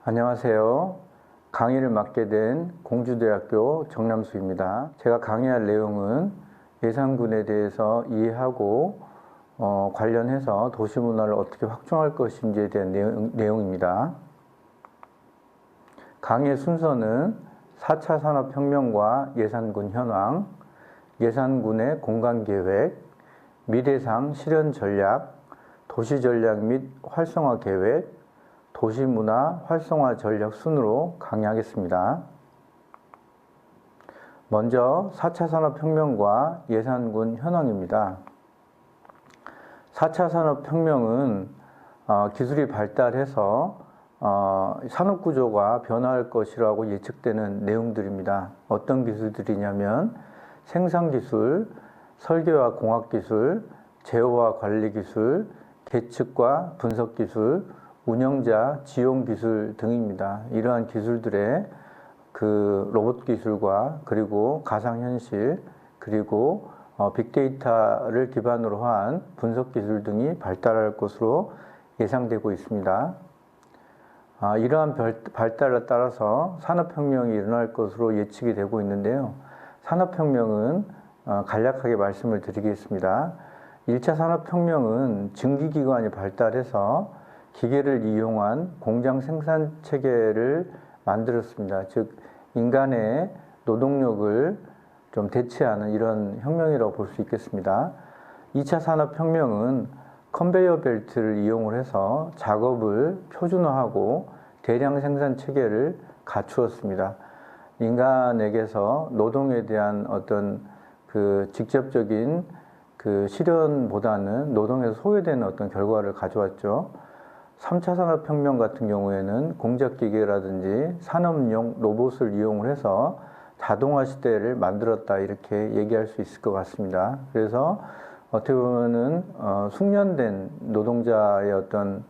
안녕하세요. 강의를 맡게 된 공주대학교 정남수입니다. 제가 강의할 내용은 예산군에 대해서 이해하고 관련해서 도시문화를 어떻게 확충할 것인지에 대한 내용입니다. 강의의 순서는 4차 산업혁명과 예산군 현황, 예산군의 공간계획, 미래상 실현 전략, 도시전략 및 활성화 계획, 도시문화 활성화 전략 순으로 강의하겠습니다. 먼저 4차 산업혁명과 예산군 현황입니다. 4차 산업혁명은 기술이 발달해서 산업구조가 변화할 것이라고 예측되는 내용들입니다. 어떤 기술들이냐면 생산기술, 설계와 공학기술, 제어와 관리기술, 계측과 분석기술, 운영자, 지용기술 등입니다. 이러한 기술들의 로봇 기술과 그리고 가상현실 그리고 빅데이터를 기반으로 한 분석기술 등이 발달할 것으로 예상되고 있습니다. 이러한 발달에 따라서 산업혁명이 일어날 것으로 예측이 되고 있는데요. 산업혁명은 간략하게 말씀을 드리겠습니다. 1차 산업혁명은 증기기관이 발달해서 기계를 이용한 공장 생산 체계를 만들었습니다. 즉 인간의 노동력을 좀 대체하는 이런 혁명이라고 볼 수 있겠습니다. 2차 산업혁명은 컨베이어 벨트를 이용을 해서 작업을 표준화하고 대량 생산 체계를 갖추었습니다. 인간에게서 노동에 대한 어떤 직접적인 실현보다는 노동에서 소외되는 어떤 결과를 가져왔죠. 3차 산업혁명 같은 경우에는 공작기계라든지 산업용 로봇을 이용을 해서 자동화 시대를 만들었다 이렇게 얘기할 수 있을 것 같습니다. 그래서 어떻게 보면은 숙련된 노동자의 어떤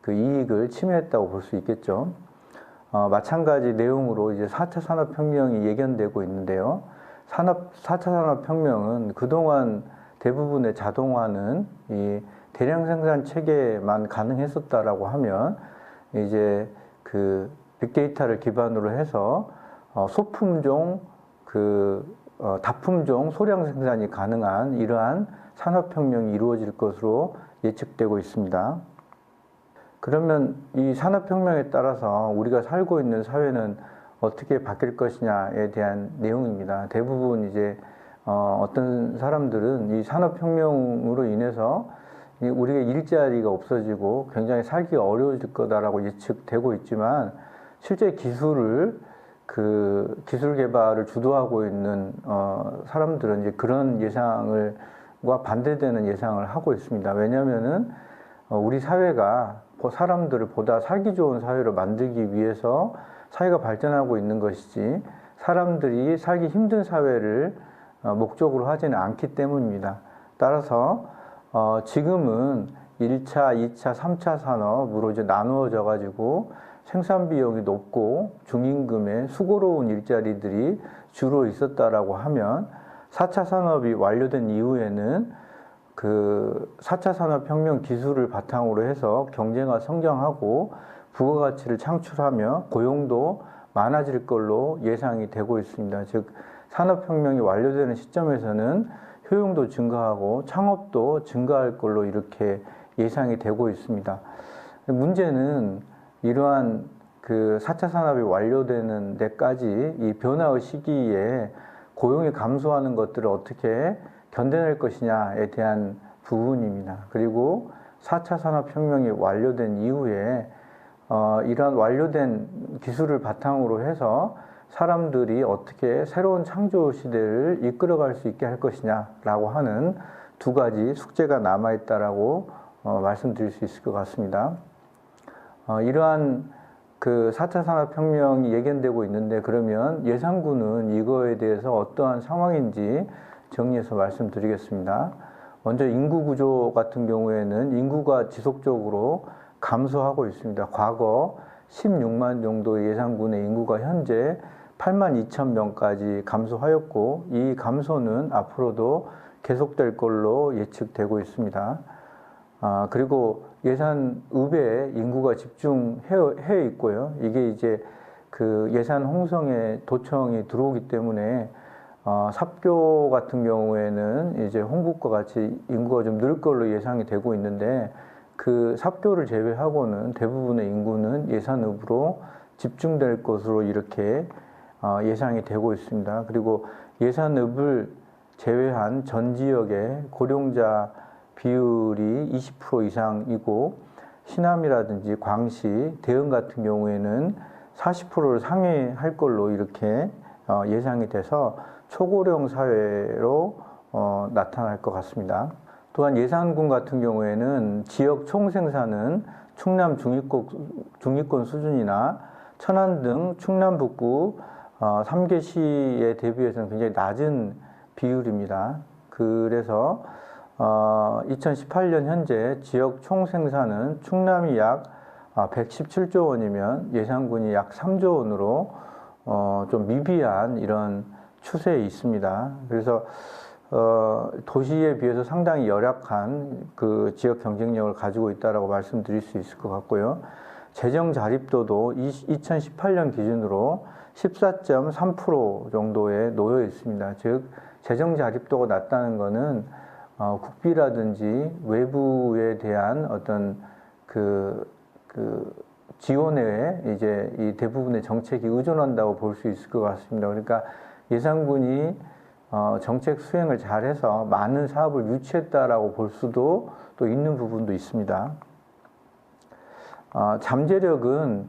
이익을 침해했다고 볼 수 있겠죠. 마찬가지 내용으로 이제 4차 산업혁명이 예견되고 있는데요. 4차 산업혁명은 그동안 대부분의 자동화는 이 대량 생산 체계만 가능했었다라고 하면 이제 빅데이터를 기반으로 해서 소품종, 다품종 소량 생산이 가능한 이러한 산업혁명이 이루어질 것으로 예측되고 있습니다. 그러면 이 산업혁명에 따라서 우리가 살고 있는 사회는 어떻게 바뀔 것이냐에 대한 내용입니다. 대부분 이제 어떤 사람들은 이 산업혁명으로 인해서 우리가 일자리가 없어지고 굉장히 살기가 어려워질 거다라고 예측되고 있지만 실제 기술 개발을 주도하고 있는 사람들은 이제 그런 예상과 반대되는 예상을 하고 있습니다. 왜냐하면은 우리 사회가 사람들을 보다 살기 좋은 사회로 만들기 위해서 사회가 발전하고 있는 것이지 사람들이 살기 힘든 사회를 목적으로 하지는 않기 때문입니다. 따라서 지금은 1차, 2차, 3차 산업으로 이제 나누어져 가지고 생산 비용이 높고 중임금의 수고로운 일자리들이 주로 있었다라고 하면 4차 산업이 완료된 이후에는 4차 산업혁명 기술을 바탕으로 해서 경제가 성장하고 부가가치를 창출하며 고용도 많아질 걸로 예상이 되고 있습니다. 즉 산업혁명이 완료되는 시점에서는 효용도 증가하고 창업도 증가할 걸로 이렇게 예상이 되고 있습니다. 문제는 이러한 4차 산업이 완료되는 데까지 이 변화의 시기에 고용이 감소하는 것들을 어떻게 견뎌낼 것이냐에 대한 부분입니다. 그리고 4차 산업혁명이 완료된 이후에 이러한 완료된 기술을 바탕으로 해서 사람들이 어떻게 새로운 창조 시대를 이끌어갈 수 있게 할 것이냐라고 하는 두 가지 숙제가 남아있다라고 말씀드릴 수 있을 것 같습니다. 이러한 4차 산업혁명이 예견되고 있는데 그러면 예산군은 이거에 대해서 어떠한 상황인지 정리해서 말씀드리겠습니다. 먼저 인구 구조 같은 경우에는 인구가 지속적으로 감소하고 있습니다. 과거 16만 정도의 예산군의 인구가 현재 8만 2천 명까지 감소하였고 이 감소는 앞으로도 계속될 걸로 예측되고 있습니다. 그리고 예산읍에 인구가 집중해 있고요. 이게 이제 그 예산 홍성에 도청이 들어오기 때문에 삽교 같은 경우에는 이제 홍북과 같이 인구가 좀 늘 걸로 예상이 되고 있는데 그 삽교를 제외하고는 대부분의 인구는 예산읍으로 집중될 것으로 이렇게 예상이 되고 있습니다. 그리고 예산읍을 제외한 전 지역의 고령자 비율이 20% 이상이고 시남이라든지 광시, 대흥 같은 경우에는 40%를 상회할 걸로 이렇게 예상이 돼서 초고령 사회로 나타날 것 같습니다. 또한 예산군 같은 경우에는 지역 총생산은 충남 중위권 수준이나 천안 등 충남 북부 3개 시에 대비해서는 굉장히 낮은 비율입니다. 그래서 2018년 현재 지역 총생산은 충남이 약 117조 원이면 예산군이 약 3조 원으로 좀 미비한 이런 추세에 있습니다. 그래서 도시에 비해서 상당히 열악한 그 지역 경쟁력을 가지고 있다라고 말씀드릴 수 있을 것 같고요. 재정 자립도도 2018년 기준으로 14.3% 정도에 놓여 있습니다. 즉 재정 자립도가 낮다는 것은 국비라든지 외부에 대한 어떤 그 지원에 이제 이 대부분의 정책이 의존한다고 볼 수 있을 것 같습니다. 그러니까 예산군이 정책 수행을 잘해서 많은 사업을 유치했다라고 볼 수도 또 있는 부분도 있습니다. 잠재력은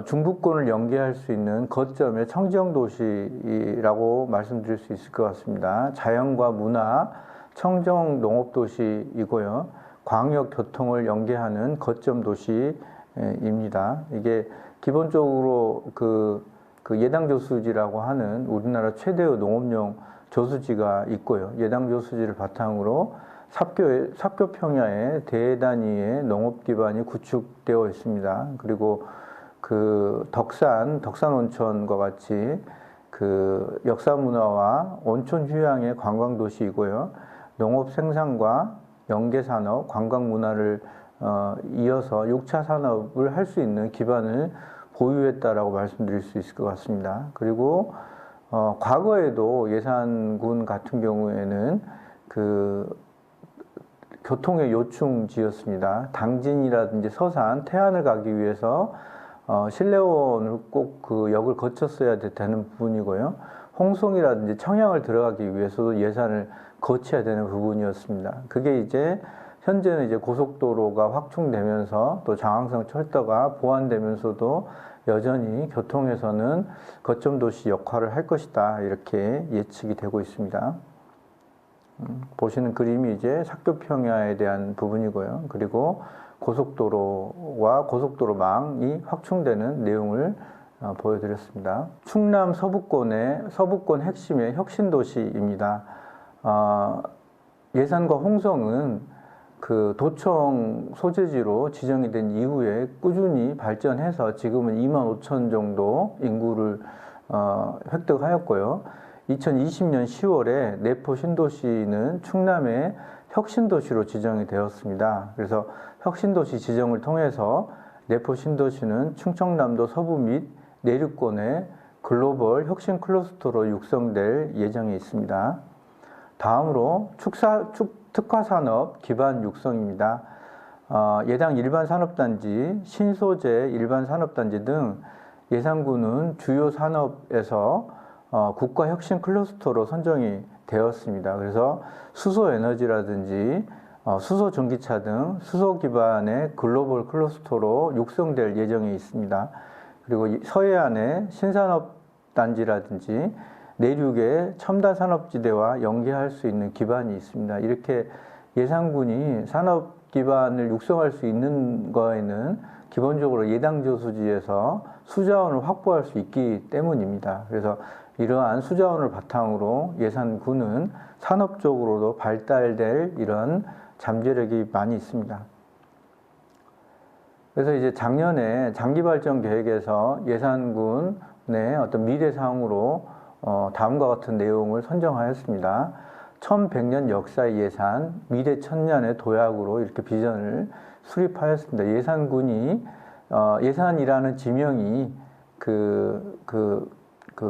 중부권을 연계할 수 있는 거점의 청정도시라고 말씀드릴 수 있을 것 같습니다. 자연과 문화, 청정 농업도시이고요. 광역 교통을 연계하는 거점 도시입니다. 이게 기본적으로 그 예당 조수지라고 하는 우리나라 최대의 농업용 조수지가 있고요. 예당 조수지를 바탕으로 삽교 평야에 대단위의 농업 기반이 구축되어 있습니다. 그리고 그 덕산 온천과 같이 그 역사 문화와 온천 휴양의 관광 도시이고요. 농업 생산과 연계 산업, 관광 문화를 이어서 6차 산업을 할 수 있는 기반을 보유했다라고 말씀드릴 수 있을 것 같습니다. 그리고 과거에도 예산군 같은 경우에는 그 교통의 요충지였습니다. 당진이라든지 서산, 태안을 가기 위해서 신례원을 꼭 그 역을 거쳤어야 되는 부분이고요. 홍성이라든지 청양을 들어가기 위해서도 예산을 거쳐야 되는 부분이었습니다. 그게 이제 현재는 이제 고속도로가 확충되면서 또 장항성 철도가 보완되면서도 여전히 교통에서는 거점 도시 역할을 할 것이다 이렇게 예측이 되고 있습니다. 보시는 그림이 이제 삽교 평야에 대한 부분이고요. 그리고 고속도로와 고속도로망이 확충되는 내용을 보여드렸습니다. 충남 서부권 핵심의 혁신도시입니다. 예산과 홍성은 그 도청 소재지로 지정이 된 이후에 꾸준히 발전해서 지금은 25,000 정도 인구를 획득하였고요. 2020년 10월에 내포 신도시는 충남의 혁신도시로 지정이 되었습니다. 그래서 혁신도시 지정을 통해서 내포 신도시는 충청남도 서부 및 내륙권의 글로벌 혁신 클러스터로 육성될 예정이 있습니다. 다음으로 특화산업 기반 육성입니다. 예당 일반산업단지, 신소재 일반산업단지 등 예산군은 주요 산업에서 국가혁신 클러스터로 선정이 되었습니다. 그래서 수소에너지라든지 수소전기차 등 수소 기반의 글로벌 클러스터로 육성될 예정이 있습니다. 그리고 서해안의 신산업단지라든지 내륙의 첨단산업지대와 연계할 수 있는 기반이 있습니다. 이렇게 예산군이 산업 기반을 육성할 수 있는 거에는 기본적으로 예당조수지에서 수자원을 확보할 수 있기 때문입니다. 그래서 이러한 수자원을 바탕으로 예산군은 산업적으로도 발달될 이런 잠재력이 많이 있습니다. 그래서 이제 작년에 장기발전 계획에서 예산군의 어떤 미래사항으로 다음과 같은 내용을 선정하였습니다. 1100년 역사의 예산, 미래 1000년의 도약으로 이렇게 비전을 수립하였습니다. 예산군이 예산이라는 지명이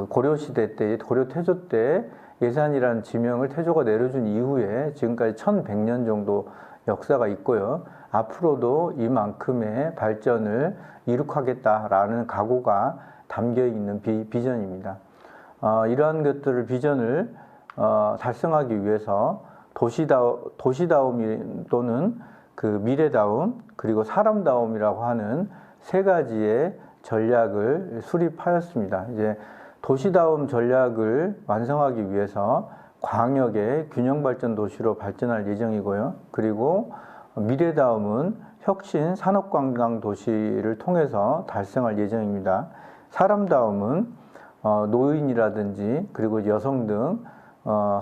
고려시대 때, 고려 태조 때 예산이라는 지명을 태조가 내려준 이후에 지금까지 1100년 정도 역사가 있고요. 앞으로도 이만큼의 발전을 이룩하겠다라는 각오가 담겨 있는 비전입니다. 이러한 것들을 비전을 달성하기 위해서 도시다움 또는 미래다움 그리고 사람다움이라고 하는 세 가지의 전략을 수립하였습니다. 이제 도시다움 전략을 완성하기 위해서 광역의 균형발전 도시로 발전할 예정이고요. 그리고 미래다움은 혁신 산업관광 도시를 통해서 달성할 예정입니다. 사람다움은 노인이라든지 그리고 여성 등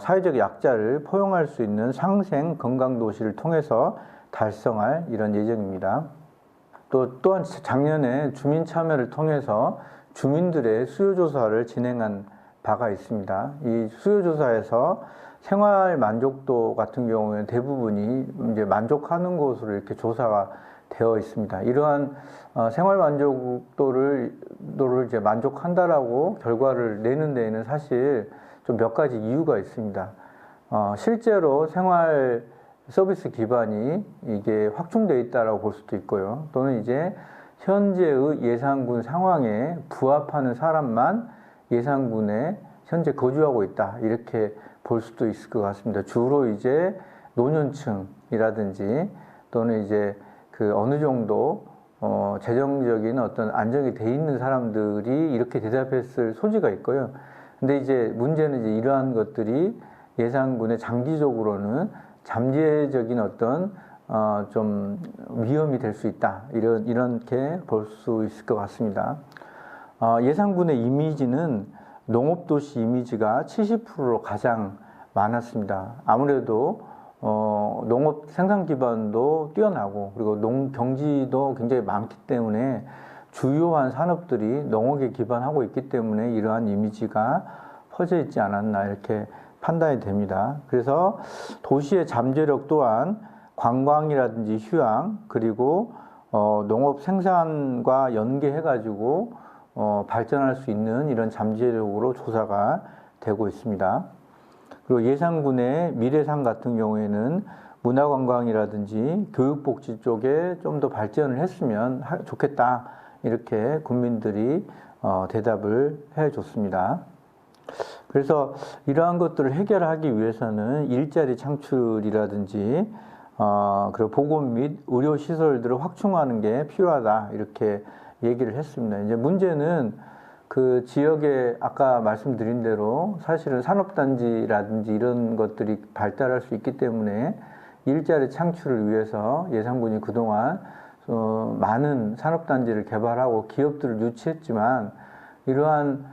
사회적 약자를 포용할 수 있는 상생 건강 도시를 통해서 달성할 이런 예정입니다. 또한 작년에 주민 참여를 통해서 주민들의 수요조사를 진행한 바가 있습니다. 이 수요조사에서 생활 만족도 같은 경우에는 대부분이 이제 만족하는 것으로 이렇게 조사가 되어 있습니다. 이러한 생활 만족도를 이제 만족한다라고 결과를 내는 데에는 사실 좀 몇 가지 이유가 있습니다. 실제로 생활 서비스 기반이 이게 확충되어 있다라고 볼 수도 있고요. 또는 이제 현재의 예산군 상황에 부합하는 사람만 예산군에 현재 거주하고 있다. 이렇게 볼 수도 있을 것 같습니다. 주로 이제 노년층이라든지 또는 이제 어느 정도 재정적인 어떤 안정이 돼 있는 사람들이 이렇게 대답했을 소지가 있고요. 근데 이제 문제는 이제 이러한 것들이 예산군에 장기적으로는 잠재적인 어떤 좀 위험이 될 수 있다. 이렇게 볼 수 있을 것 같습니다. 예산군의 이미지는 농업도시 이미지가 70%로 가장 많았습니다. 아무래도 농업 생산 기반도 뛰어나고 그리고 경지도 굉장히 많기 때문에 주요한 산업들이 농업에 기반하고 있기 때문에 이러한 이미지가 퍼져 있지 않았나 이렇게 판단이 됩니다. 그래서 도시의 잠재력 또한 관광이라든지 휴양 그리고 농업 생산과 연계해 가지고 발전할 수 있는 이런 잠재력으로 조사가 되고 있습니다. 그리고 예산군의 미래상 같은 경우에는 문화관광이라든지 교육복지 쪽에 좀 더 발전을 했으면 좋겠다 이렇게 국민들이 대답을 해줬습니다. 그래서 이러한 것들을 해결하기 위해서는 일자리 창출이라든지 그리고 보건 및 의료 시설들을 확충하는 게 필요하다 이렇게 얘기를 했습니다. 이제 문제는 그 지역에 아까 말씀드린 대로 사실은 산업단지라든지 이런 것들이 발달할 수 있기 때문에 일자리 창출을 위해서 예산군이 그동안 많은 산업단지를 개발하고 기업들을 유치했지만 이러한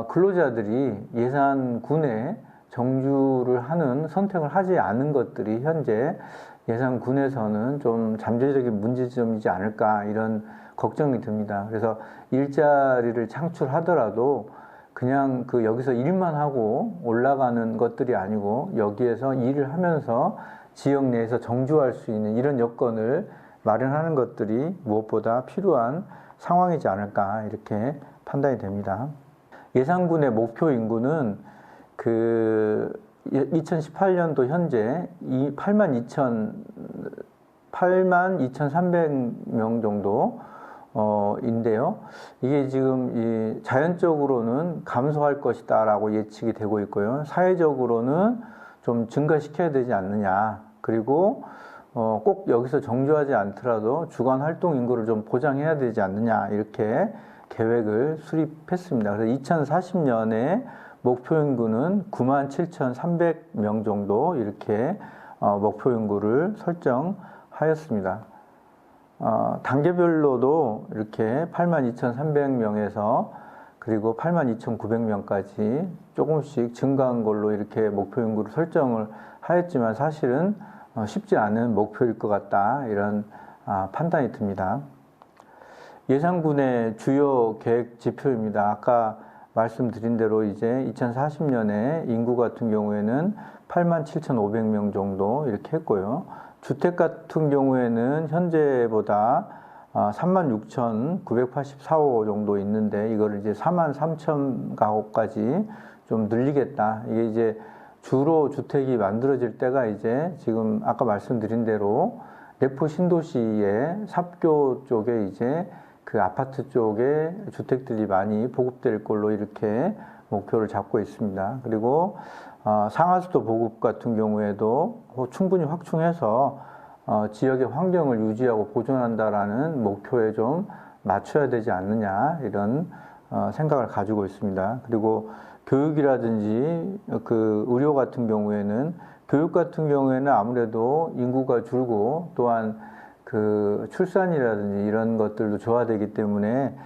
근로자들이 예산군에 정주를 하는 선택을 하지 않은 것들이 현재 예산군에서는 좀 잠재적인 문제점이지 않을까 이런 걱정이 듭니다. 그래서 일자리를 창출하더라도 그냥 여기서 일만 하고 올라가는 것들이 아니고 여기에서 일을 하면서 지역 내에서 정주할 수 있는 이런 여건을 마련하는 것들이 무엇보다 필요한 상황이지 않을까 이렇게 판단이 됩니다. 예산군의 목표 인구는 2018년도 현재 82,300명 정도 인데요. 이게 지금 자연적으로는 감소할 것이다라고 예측이 되고 있고요. 사회적으로는 좀 증가시켜야 되지 않느냐. 그리고 꼭 여기서 정주하지 않더라도 주간 활동 인구를 좀 보장해야 되지 않느냐. 이렇게 계획을 수립했습니다. 그래서 2040년에 목표 인구는 97,300명 정도 이렇게 목표 인구를 설정하였습니다. 단계별로도 이렇게 82,300명에서 그리고 82,900명까지 조금씩 증가한 걸로 이렇게 목표 인구를 설정을 하였지만 사실은 쉽지 않은 목표일 것 같다 이런 판단이 듭니다. 예산군의 주요 계획 지표입니다. 아까 말씀드린 대로 이제 2040년에 인구 같은 경우에는 87,500명 정도 이렇게 했고요. 주택 같은 경우에는 현재보다 36,984호 정도 있는데 이거를 이제 43,000가구까지 좀 늘리겠다. 이게 이제 주로 주택이 만들어질 때가 이제 지금 아까 말씀드린 대로 내포 신도시의 삽교 쪽에 이제 그 아파트 쪽에 주택들이 많이 보급될 걸로 이렇게 목표를 잡고 있습니다. 그리고 상하수도 보급 같은 경우에도 충분히 확충해서 지역의 환경을 유지하고 보존한다라는 목표에 좀 맞춰야 되지 않느냐 이런 생각을 가지고 있습니다. 그리고 교육이라든지 그 의료 같은 경우에는 교육 같은 경우에는 아무래도 인구가 줄고 또한 그 출산이라든지 이런 것들도 조화되기 때문에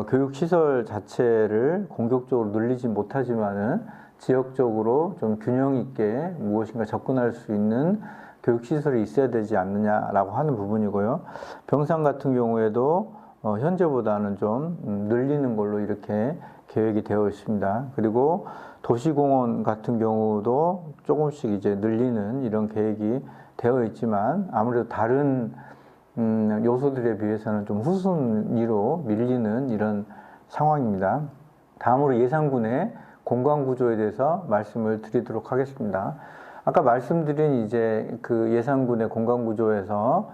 교육시설 자체를 공격적으로 늘리지 못하지만은 지역적으로 좀 균형 있게 무엇인가 접근할 수 있는 교육시설이 있어야 되지 않느냐라고 하는 부분이고요. 병상 같은 경우에도 현재보다는 좀 늘리는 걸로 이렇게 계획이 되어 있습니다. 그리고 도시공원 같은 경우도 조금씩 이제 늘리는 이런 계획이 되어 있지만 아무래도 다른 요소들에 비해서는 좀 후순위로 밀리는 이런 상황입니다. 다음으로 예산군의 공간구조에 대해서 말씀을 드리도록 하겠습니다. 아까 말씀드린 이제 그 예산군의 공간구조에서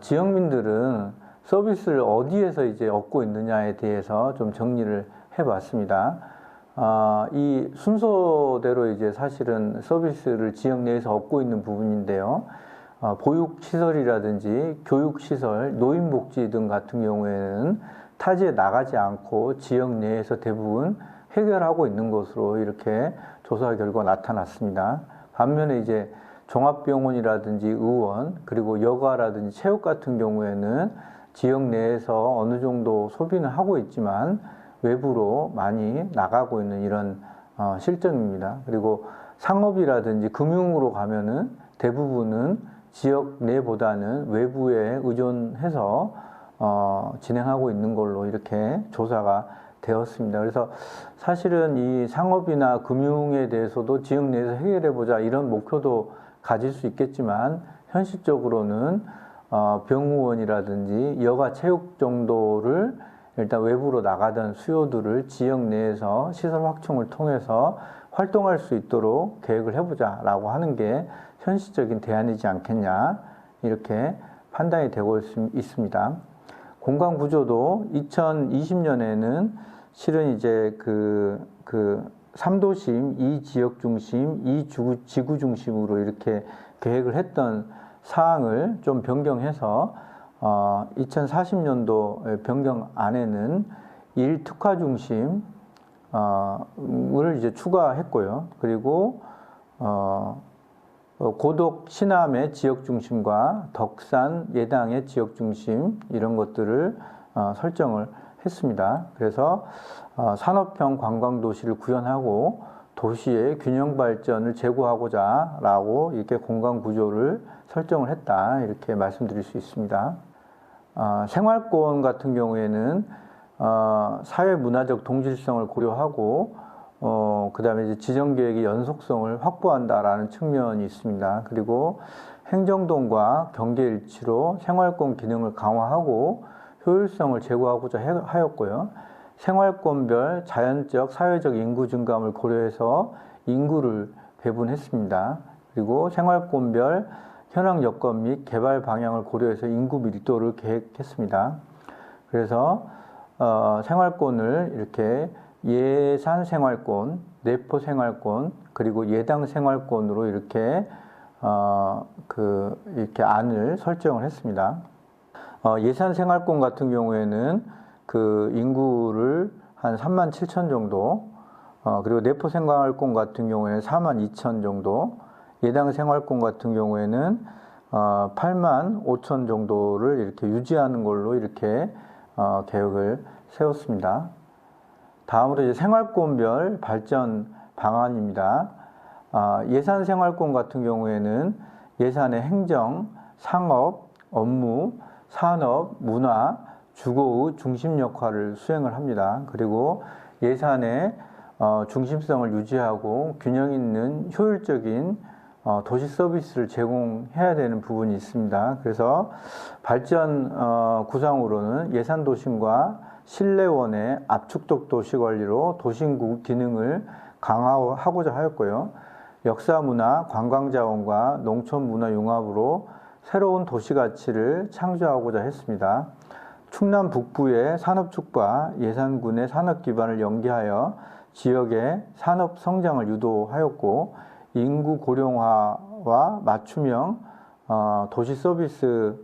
지역민들은 서비스를 어디에서 이제 얻고 있느냐에 대해서 좀 정리를 해봤습니다. 이 순서대로 이제 사실은 서비스를 지역 내에서 얻고 있는 부분인데요. 보육시설이라든지 교육시설, 노인복지 등 같은 경우에는 타지에 나가지 않고 지역 내에서 대부분 해결하고 있는 것으로 이렇게 조사 결과 나타났습니다. 반면에 이제 종합병원이라든지 의원, 그리고 여가라든지 체육 같은 경우에는 지역 내에서 어느 정도 소비는 하고 있지만 외부로 많이 나가고 있는 이런 실정입니다. 그리고 상업이라든지 금융으로 가면은 대부분은 지역 내보다는 외부에 의존해서 진행하고 있는 걸로 이렇게 조사가 되었습니다. 그래서 사실은 이 상업이나 금융에 대해서도 지역 내에서 해결해보자 이런 목표도 가질 수 있겠지만 현실적으로는 병의원이라든지 여가 체육 정도를 일단 외부로 나가던 수요들을 지역 내에서 시설 확충을 통해서 활동할 수 있도록 계획을 해보자라고 하는 게 현실적인 대안이지 않겠냐 이렇게 판단이 되고 있습니다. 공간 구조도 2020년에는 실은 이제 그 3도심, 2지역 중심, 2지구 중심으로 이렇게 계획을 했던 사항을 좀 변경해서 2040년도 변경 안에는 1특화 중심을 이제 추가했고요. 그리고 고덕 신암의 지역 중심과 덕산 예당의 지역 중심 이런 것들을 설정을 했습니다. 그래서 산업형 관광도시를 구현하고 도시의 균형 발전을 제고하고자 라고 이렇게 공간 구조를 설정을 했다 이렇게 말씀드릴 수 있습니다. 생활권 같은 경우에는 사회 문화적 동질성을 고려하고 그 다음에 이제 지정계획의 연속성을 확보한다라는 측면이 있습니다. 그리고 행정동과 경계일치로 생활권 기능을 강화하고 효율성을 제고하고자 하였고요. 생활권별 자연적, 사회적 인구 증감을 고려해서 인구를 배분했습니다. 그리고 생활권별 현황 여건 및 개발 방향을 고려해서 인구 밀도를 계획했습니다. 그래서 생활권을 이렇게 예산 생활권, 내포 생활권, 그리고 예당 생활권으로 이렇게 이렇게 안을 설정을 했습니다. 예산 생활권 같은 경우에는 그 인구를 한 37,000 정도, 그리고 내포 생활권 같은 경우에는 42,000 정도, 예당 생활권 같은 경우에는 85,000 정도를 이렇게 유지하는 걸로 이렇게 계획을 세웠습니다. 다음으로 이제 생활권별 발전 방안입니다. 예산 생활권 같은 경우에는 예산의 행정, 상업, 업무, 산업, 문화, 주거의 중심 역할을 수행을 합니다. 그리고 예산의 중심성을 유지하고 균형 있는 효율적인 도시 서비스를 제공해야 되는 부분이 있습니다. 그래서 발전 구상으로는 예산 도심과 실내원의 압축적 도시 관리로 도심구 기능을 강화하고자 하였고요. 역사 문화, 관광 자원과 농촌 문화 융합으로 새로운 도시 가치를 창조하고자 했습니다. 충남 북부의 산업축과 예산군의 산업 기반을 연계하여 지역의 산업 성장을 유도하였고, 인구 고령화와 맞춤형 도시 서비스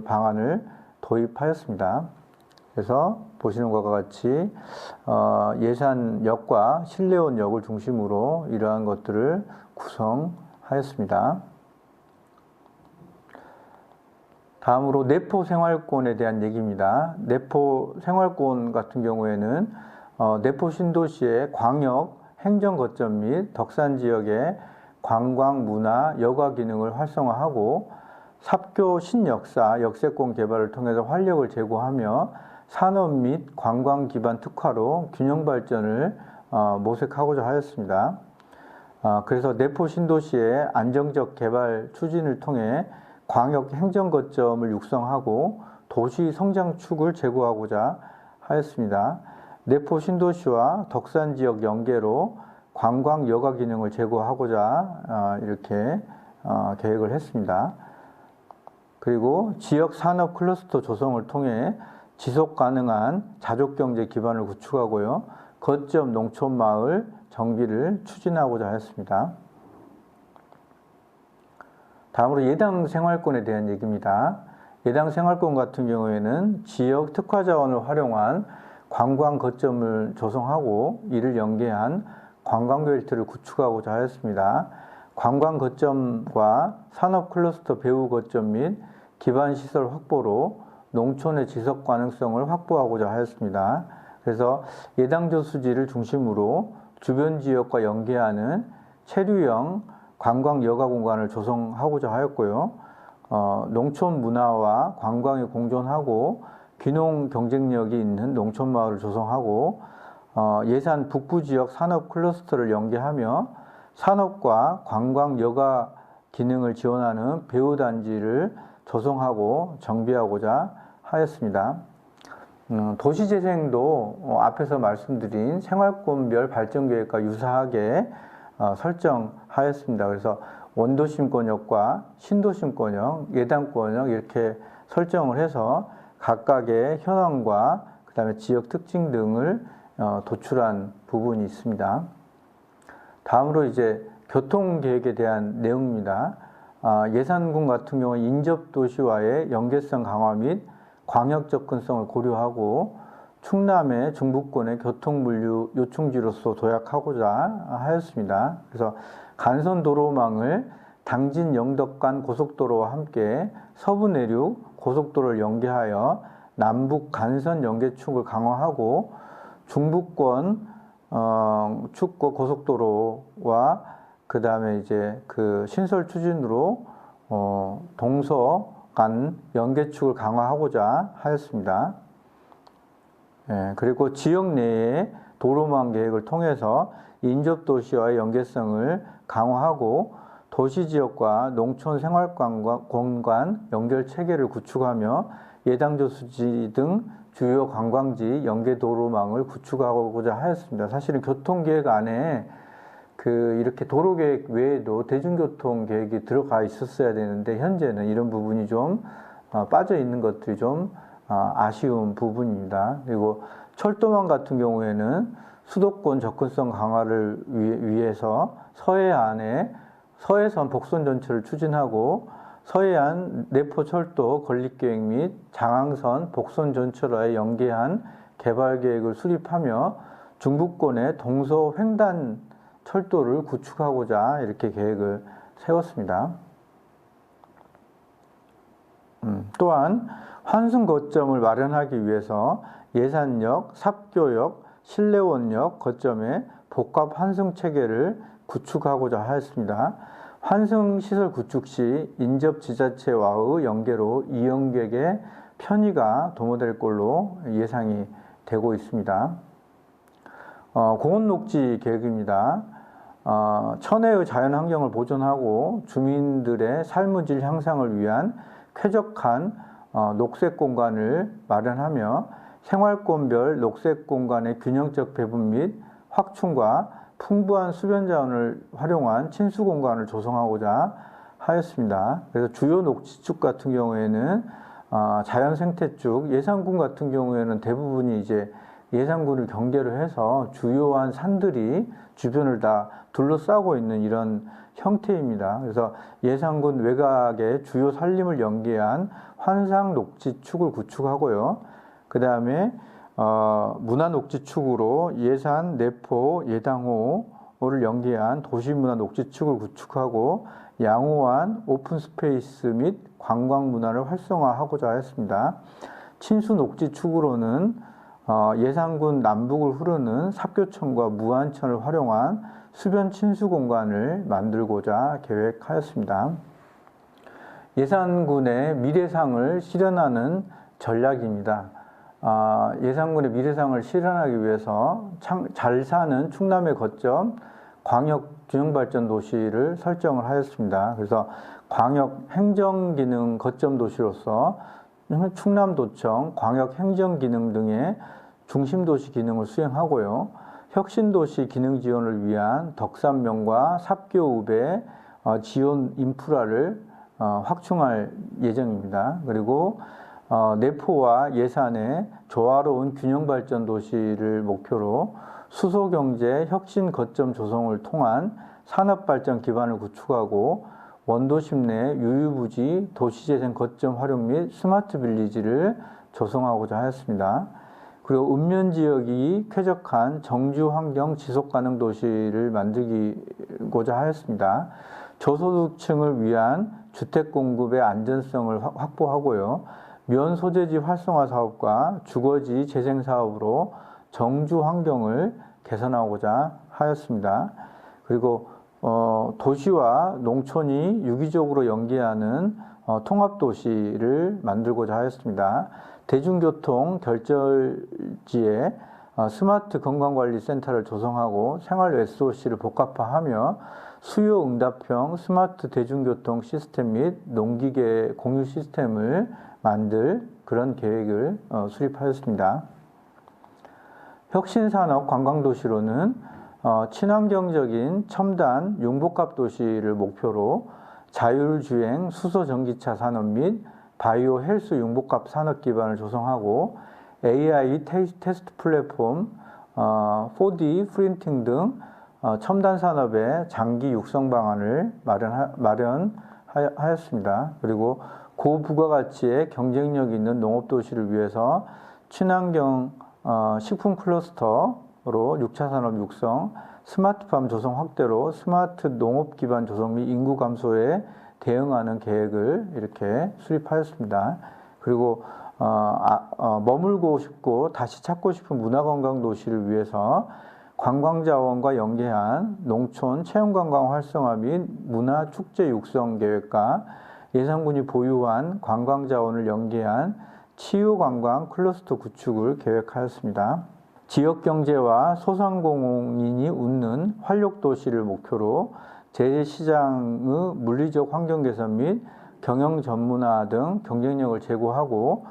방안을 도입하였습니다. 그래서 보시는 것과 같이 예산역과 실내원역을 중심으로 이러한 것들을 구성하였습니다. 다음으로 내포 생활권에 대한 얘기입니다. 내포 생활권 같은 경우에는 내포 신도시의 광역 행정 거점 및 덕산 지역의 관광, 문화, 여가 기능을 활성화하고 삽교 신역사, 역세권 개발을 통해서 활력을 제고하며 산업 및 관광 기반 특화로 균형 발전을 모색하고자 하였습니다. 그래서 내포 신도시의 안정적 개발 추진을 통해 광역 행정 거점을 육성하고 도시 성장축을 제고하고자 하였습니다. 내포 신도시와 덕산 지역 연계로 관광 여가 기능을 제고하고자 이렇게 계획을 했습니다. 그리고 지역 산업 클러스터 조성을 통해 지속 가능한 자족 경제 기반을 구축하고요. 거점 농촌 마을 정비를 추진하고자 하였습니다. 다음으로 예당 생활권에 대한 얘기입니다. 예당 생활권 같은 경우에는 지역 특화 자원을 활용한 관광 거점을 조성하고 이를 연계한 관광 벨트를 구축하고자 하였습니다. 관광 거점과 산업 클러스터 배후 거점 및 기반 시설 확보로 농촌의 지속 가능성을 확보하고자 하였습니다. 그래서 예당 저수지를 중심으로 주변 지역과 연계하는 체류형 관광 여가 공간을 조성하고자 하였고요. 농촌 문화와 관광이 공존하고 귀농 경쟁력이 있는 농촌 마을을 조성하고 예산 북부 지역 산업 클러스터를 연계하며 산업과 관광 여가 기능을 지원하는 배후 단지를 조성하고 정비하고자 하였습니다. 도시재생도 앞에서 말씀드린 생활권별 발전계획과 유사하게 설정하였습니다. 그래서 원도심권역과 신도심권역, 예당권역 이렇게 설정을 해서 각각의 현황과 그 다음에 지역 특징 등을 도출한 부분이 있습니다. 다음으로 이제 교통계획에 대한 내용입니다. 예산군 같은 경우 인접도시와의 연계성 강화 및 광역 접근성을 고려하고 충남의 중부권의 교통물류 요충지로서 도약하고자 하였습니다. 그래서 간선도로망을 당진 영덕간 고속도로와 함께 서부 내륙 고속도로를 연계하여 남북 간선 연계축을 강화하고 중부권 축과 고속도로와 그 다음에 이제 그 신설 추진으로 동서 간 연계축을 강화하고자 하였습니다. 그리고 지역 내의 도로망 계획을 통해서 인접도시와의 연계성을 강화하고 도시지역과 농촌 생활공간 연결 체계를 구축하며 예당저수지 등 주요 관광지 연계 도로망을 구축하고자 하였습니다. 사실은 교통계획 안에 이렇게 도로계획 외에도 대중교통계획이 들어가 있었어야 되는데 현재는 이런 부분이 좀 빠져 있는 것들이 좀 아쉬운 부분입니다. 그리고 철도망 같은 경우에는 수도권 접근성 강화를 위해서 서해안에 서해선 복선 전철을 추진하고 서해안 내포철도 건립계획 및 장항선 복선 전철화에 연계한 개발계획을 수립하며 중부권의 동서 횡단 철도를 구축하고자 이렇게 계획을 세웠습니다. 또한 환승 거점을 마련하기 위해서 예산역, 삽교역, 실내원역 거점에 복합 환승 체계를 구축하고자 하였습니다. 환승 시설 구축 시 인접 지자체와의 연계로 이용객의 편의가 도모될 걸로 예상이 되고 있습니다. 공원녹지 계획입니다. 천혜의 자연환경을 보존하고 주민들의 삶의 질 향상을 위한 쾌적한 녹색 공간을 마련하며 생활권별 녹색 공간의 균형적 배분 및 확충과 풍부한 수변 자원을 활용한 친수 공간을 조성하고자 하였습니다. 그래서 주요 녹지축 같은 경우에는 자연 생태축, 예산군 같은 경우에는 대부분이 이제 예산군을 경계로 해서 주요한 산들이 주변을 다 둘러싸고 있는 이런 형태입니다. 그래서 예산군 외곽의 주요 산림을 연계한 환상 녹지축을 구축하고요. 그 다음에 문화 녹지축으로 예산, 내포, 예당호를 연계한 도시문화 녹지축을 구축하고 양호한 오픈스페이스 및 관광문화를 활성화하고자 했습니다. 친수 녹지축으로는 예산군 남북을 흐르는 삽교천과 무안천을 활용한 수변 친수 공간을 만들고자 계획하였습니다. 예산군의 미래상을 실현하는 전략입니다. 예산군의 미래상을 실현하기 위해서 잘 사는 충남의 거점 광역균형발전 도시를 설정을 하였습니다. 그래서 광역 행정기능 거점 도시로서 충남도청 광역행정기능 등의 중심도시 기능을 수행하고요. 혁신도시 기능 지원을 위한 덕산명과 삽교읍의 지원 인프라를 확충할 예정입니다. 그리고 내포와 예산의 조화로운 균형발전 도시를 목표로 수소경제 혁신 거점 조성을 통한 산업발전 기반을 구축하고 원도심 내 유유부지 도시재생 거점 활용 및 스마트 빌리지를 조성하고자 하였습니다. 그리고 읍면지역이 쾌적한 정주환경 지속가능 도시를 만들고자 하였습니다. 저소득층을 위한 주택 공급의 안전성을 확보하고요. 면 소재지 활성화 사업과 주거지 재생 사업으로 정주 환경을 개선하고자 하였습니다. 그리고 도시와 농촌이 유기적으로 연계하는 통합도시를 만들고자 하였습니다. 대중교통 결절지에 스마트 건강관리센터를 조성하고 생활 SOC를 복합화하며 수요 응답형 스마트 대중교통 시스템 및 농기계 공유 시스템을 만들 그런 계획을 수립하였습니다. 혁신산업 관광도시로는 친환경적인 첨단 융복합 도시를 목표로 자율주행 수소전기차 산업 및 바이오 헬스 융복합 산업 기반을 조성하고 AI 테스트 플랫폼, 4D 프린팅 등 첨단 산업의 장기 육성 방안을 마련하였습니다. 그리고 고부가가치의 경쟁력 있는 농업도시를 위해서 친환경 식품 클러스터로 6차 산업 육성, 스마트팜 조성 확대로 스마트 농업 기반 조성 및 인구 감소에 대응하는 계획을 이렇게 수립하였습니다. 그리고 머물고 싶고 다시 찾고 싶은 문화관광 도시를 위해서 관광자원과 연계한 농촌 체험관광 활성화 및 문화축제 육성 계획과 예산군이 보유한 관광자원을 연계한 치유관광 클러스터 구축을 계획하였습니다. 지역경제와 소상공인이 웃는 활력도시를 목표로 재래시장의 물리적 환경 개선 및 경영 전문화 등 경쟁력을 제고하고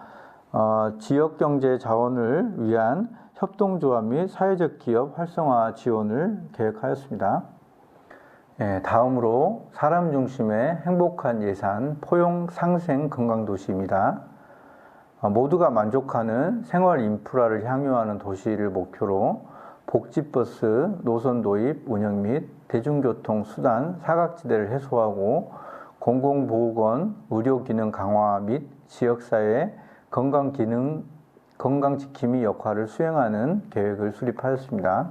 지역경제 자원을 위한 협동조합 및 사회적 기업 활성화 지원을 계획하였습니다. 다음으로 사람 중심의 행복한 예산 포용 상생 건강도시입니다. 모두가 만족하는 생활 인프라를 향유하는 도시를 목표로 복지버스 노선 도입 운영 및 대중교통 수단 사각지대를 해소하고 공공보건 의료기능 강화 및 지역사회 건강지킴이 역할을 수행하는 계획을 수립하였습니다.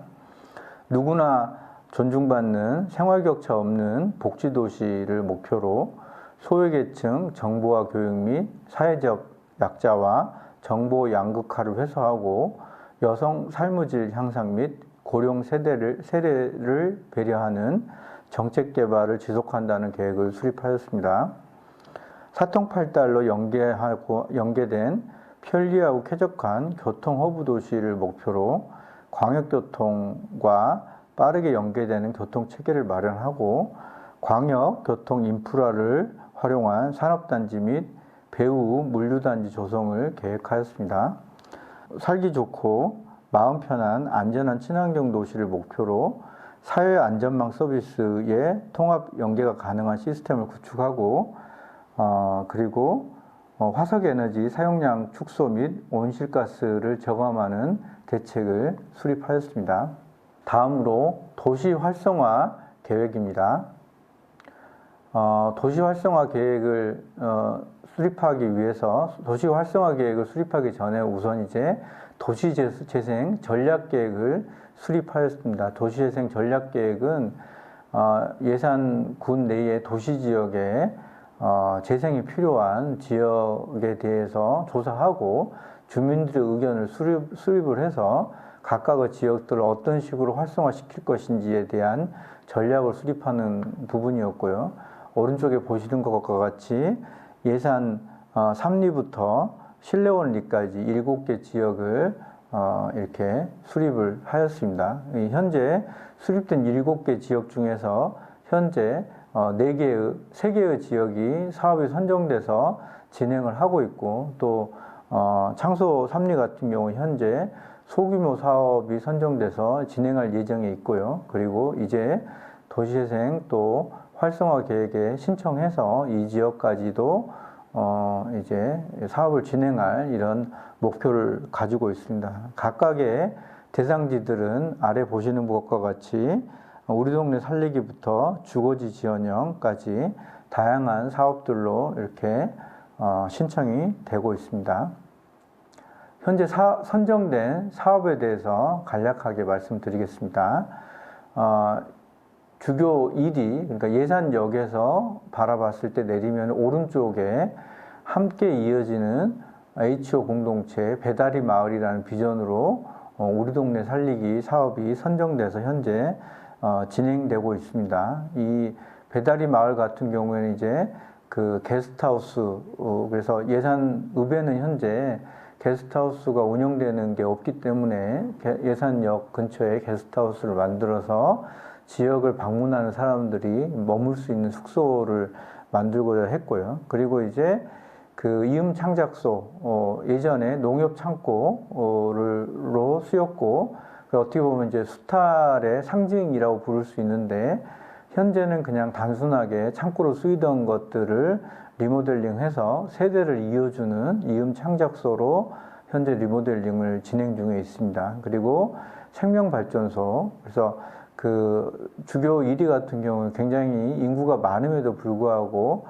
누구나 존중받는 생활격차 없는 복지도시를 목표로 소외계층 정보화 교육 및 사회적 약자와 정보 양극화를 해소하고 여성 삶의 질 향상 및 고령 세대를 배려하는 정책 개발을 지속한다는 계획을 수립하였습니다. 사통팔달로 연계된 편리하고 쾌적한 교통 허브 도시를 목표로 광역교통과 빠르게 연계되는 교통체계를 마련하고 광역교통 인프라를 활용한 산업단지 및 배후 물류단지 조성을 계획하였습니다. 살기 좋고 마음 편한 안전한 친환경 도시를 목표로 사회 안전망 서비스의 통합 연계가 가능한 시스템을 구축하고 그리고 화석에너지 사용량 축소 및 온실가스를 저감하는 대책을 수립하였습니다. 다음으로 도시 활성화 계획입니다. 도시 활성화 계획을 수립하기 위해서 도시 활성화 계획을 수립하기 전에 우선 이제 도시재생 전략계획을 수립하였습니다. 도시재생 전략계획은 예산군 내의 도시지역에 재생이 필요한 지역에 대해서 조사하고 주민들의 의견을 수립을 해서 각각의 지역들을 어떤 식으로 활성화시킬 것인지에 대한 전략을 수립하는 부분이었고요. 오른쪽에 보시는 것과 같이 예산 3리부터 실내원 리까지 7개 지역을 이렇게 수립을 하였습니다. 현재 수립된 7개 지역 중에서 현재 3개의 지역이 사업이 선정돼서 진행을 하고 있고 또 창소 3리 같은 경우 현재 소규모 사업이 선정돼서 진행할 예정에 있고요. 그리고 이제 도시재생 또 활성화 계획에 신청해서 이 지역까지도 이제 사업을 진행할 이런 목표를 가지고 있습니다. 각각의 대상지들은 아래 보시는 것과 같이 우리 동네 살리기부터 주거지 지원형까지 다양한 사업들로 이렇게 신청이 되고 있습니다. 현재 선정된 사업에 대해서 간략하게 말씀드리겠습니다. 주교 1위, 그러니까 예산역에서 바라봤을 때 내리면 오른쪽에 함께 이어지는 HO 공동체 배다리 마을이라는 비전으로 우리 동네 살리기 사업이 선정돼서 현재 진행되고 있습니다. 이 배다리 마을 같은 경우에는 이제 그 게스트하우스, 그래서 예산읍에는 현재 게스트하우스가 운영되는 게 없기 때문에 예산역 근처에 게스트하우스를 만들어서 지역을 방문하는 사람들이 머물 수 있는 숙소를 만들고자 했고요. 그리고 이제 그 이음 창작소, 예전에 농협 창고로 쓰였고, 어떻게 보면 이제 수탈의 상징이라고 부를 수 있는데, 현재는 그냥 단순하게 창고로 쓰이던 것들을 리모델링해서 세대를 이어주는 이음 창작소로 현재 리모델링을 진행 중에 있습니다. 그리고 생명발전소, 그래서 그 주교 1위 같은 경우는 굉장히 인구가 많음에도 불구하고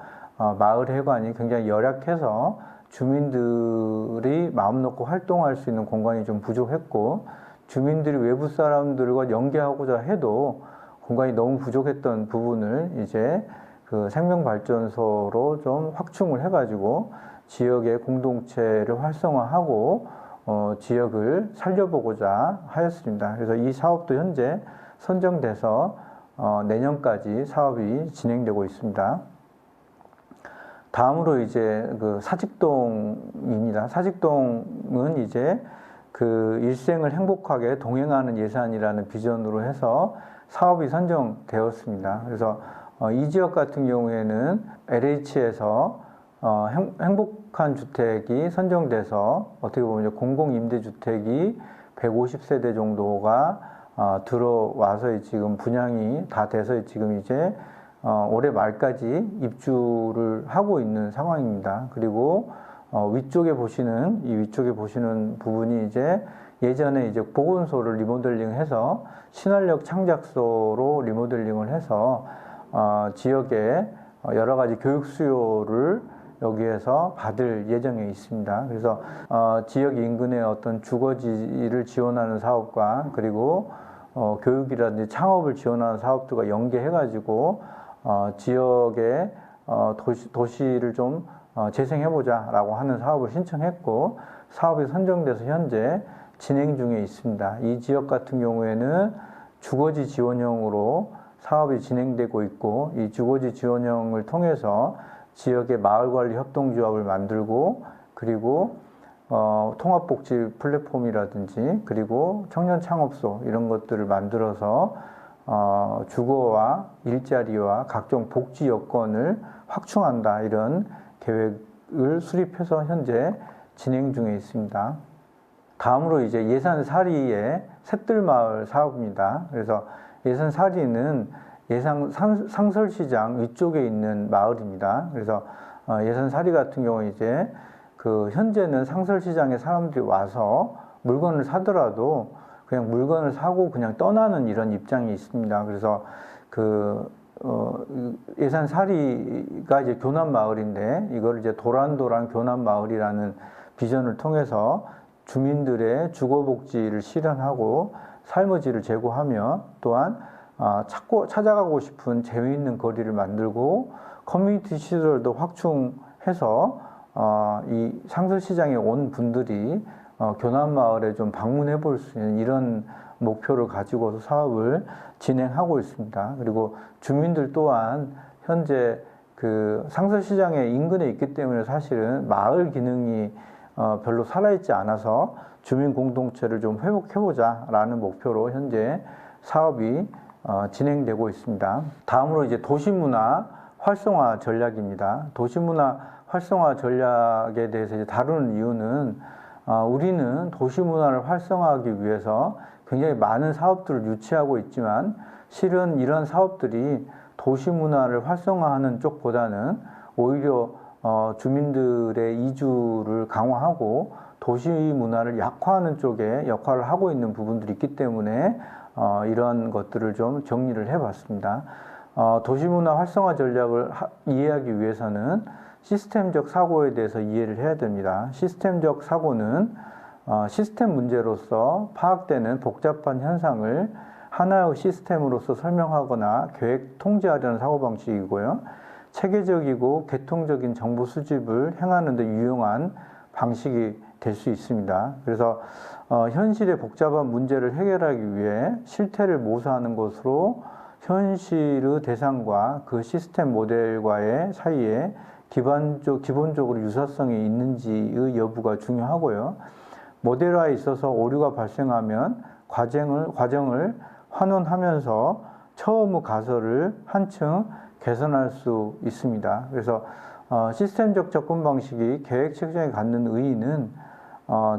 마을 해관이 굉장히 열악해서 주민들이 마음 놓고 활동할 수 있는 공간이 좀 부족했고 주민들이 외부 사람들과 연계하고자 해도 공간이 너무 부족했던 부분을 이제 그 생명발전소로 좀 확충을 해가지고 지역의 공동체를 활성화하고 지역을 살려보고자 하였습니다. 그래서 이 사업도 현재 선정돼서 내년까지 사업이 진행되고 있습니다. 다음으로 이제 그 사직동입니다. 사직동은 이제 그 일생을 행복하게 동행하는 예산이라는 비전으로 해서 사업이 선정되었습니다. 그래서 이 지역 같은 경우에는 LH에서 행복한 주택이 선정돼서 어떻게 보면 공공임대주택이 150세대 정도가 들어와서 지금 분양이 다 돼서 지금 이제 올해 말까지 입주를 하고 있는 상황입니다. 그리고 위쪽에 보시는 부분이 이제 예전에 이제 보건소를 리모델링해서 신활력 창작소로 리모델링을 해서 지역에 여러 가지 교육 수요를 여기에서 받을 예정에 있습니다. 그래서 지역 인근의 어떤 주거지를 지원하는 사업과 그리고 교육이라든지 창업을 지원하는 사업들과 연계해가지고 지역의 도시를 좀 재생해보자라고 하는 사업을 신청했고 사업이 선정돼서 현재 진행 중에 있습니다. 이 지역 같은 경우에는 주거지 지원형으로 사업이 진행되고 있고 이 주거지 지원형을 통해서 지역의 마을관리 협동조합을 만들고 그리고 통합복지 플랫폼이라든지 그리고 청년 창업소 이런 것들을 만들어서 주거와 일자리와 각종 복지 여건을 확충한다 이런 계획을 수립해서 현재 진행 중에 있습니다. 다음으로 이제 예산사리의 샛들마을 사업입니다. 그래서 예산사리는 상설시장 위쪽에 있는 마을입니다. 그래서 예산사리 같은 경우 이제 현재는 상설시장에 사람들이 와서 물건을 사더라도 그냥 물건을 사고 그냥 떠나는 이런 입장이 있습니다. 그래서 예산사리가 이제 교남마을인데 이걸 이제 도란도란 교남마을이라는 비전을 통해서 주민들의 주거복지를 실현하고 삶의 질을 제고하며 또한 찾아가고 싶은 재미있는 거리를 만들고 커뮤니티 시설도 확충해서 이 상설시장에 온 분들이 교남마을에 좀 방문해 볼 수 있는 이런 목표를 가지고서 사업을 진행하고 있습니다. 그리고 주민들 또한 현재 상설시장의 인근에 있기 때문에 사실은 마을 기능이 별로 살아있지 않아서 주민 공동체를 좀 회복해보자 라는 목표로 현재 사업이 진행되고 있습니다. 다음으로 이제 도시문화 활성화 전략입니다. 도시문화 활성화 전략에 대해서 이제 다루는 이유는 우리는 도시문화를 활성화하기 위해서 굉장히 많은 사업들을 유치하고 있지만 실은 이런 사업들이 도시문화를 활성화하는 쪽보다는 오히려 주민들의 이주를 강화하고 도시문화를 약화하는 쪽에 역할을 하고 있는 부분들이 있기 때문에 이런 것들을 좀 정리를 해봤습니다. 도시문화 활성화 전략을 이해하기 위해서는 시스템적 사고에 대해서 이해를 해야 됩니다. 시스템적 사고는 시스템 문제로서 파악되는 복잡한 현상을 하나의 시스템으로서 설명하거나 계획 통제하려는 사고방식이고요. 체계적이고 계통적인 정보 수집을 행하는 데 유용한 방식이 될 수 있습니다. 그래서 현실의 복잡한 문제를 해결하기 위해 실태를 모사하는 것으로 현실의 대상과 그 시스템 모델과의 사이에 기본적으로 유사성이 있는지의 여부가 중요하고요. 모델화에 있어서 오류가 발생하면 과정을 환원하면서 처음의 가설을 한층 개선할 수 있습니다. 그래서 시스템적 접근 방식이 계획 책정에 갖는 의의는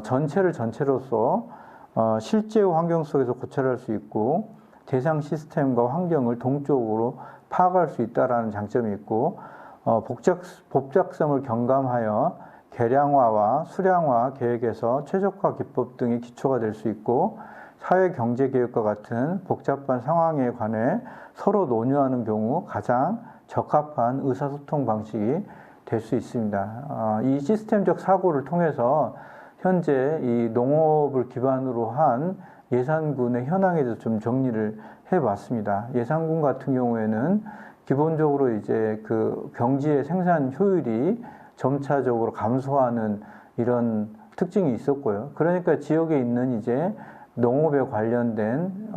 전체를 전체로서 실제의 환경 속에서 고찰할 수 있고 대상 시스템과 환경을 동적으로 파악할 수 있다는 장점이 있고 복잡성을 경감하여 계량화와 수량화 계획에서 최적화 기법 등의 기초가 될 수 있고 사회경제개혁과 같은 복잡한 상황에 관해 서로 논의하는 경우 가장 적합한 의사소통 방식이 될 수 있습니다. 이 시스템적 사고를 통해서 현재 이 농업을 기반으로 한 예산군의 현황에 대해서 좀 정리를 해봤습니다. 예산군 같은 경우에는 기본적으로 이제 병지의 생산 효율이 점차적으로 감소하는 이런 특징이 있었고요. 그러니까 지역에 있는 이제 농업에 관련된